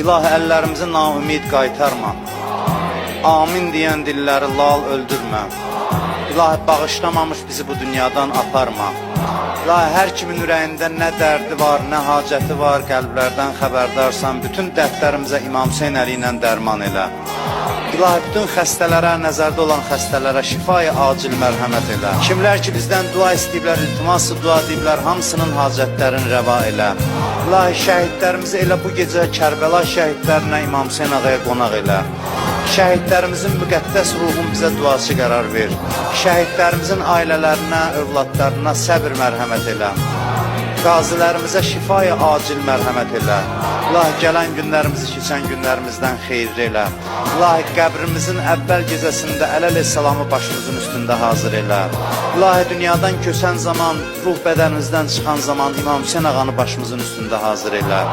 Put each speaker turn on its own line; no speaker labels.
İlahi, əllərimizi naümid qaytarma. Amin deyən dilləri lal öldürmə. İlahi, bağışlamamış bizi bu dünyadan aparma. İlahi, hər kimin ürəyində nə dərdi var, nə hacəti var, qəlblərdən xəbərdarsan, bütün dərdlərimizə İmam Hüseyn Əli ilə dərman elə. İlahi, bütün xəstələrə, nəzərdə olan xəstələrə şifayı acil mərhəmət elə. Kimlər ki bizdən dua istəyiblər, iltiması dua deyiblər, hamısının hacətlərini rəva elə. İlahi, şəhidlərimizi elə bu gecə Kərbəla şəhidlərinə İmam Hüseyn ağaya qonaq elə. Şəhidlərimizin müqəddəs ruhun bizə duası qərar ver. Şəhidlərimizin ailələrinə, övladlarına səbir mərhəmət elə. Qazilərimizə şifayı acil mərhəmət elə. İlahi, gələn günlərimizi keçən günlərimizdən xeyirli elə. İlahi, qəbrimizin əvvəl gecəsində əleyhissalamı başımızın üstündə hazır elə. İlahi, dünyadan köçən zaman, ruh bədənimizdən çıxan zaman İmam Hüseyn ağanı başımızın üstündə hazır elə.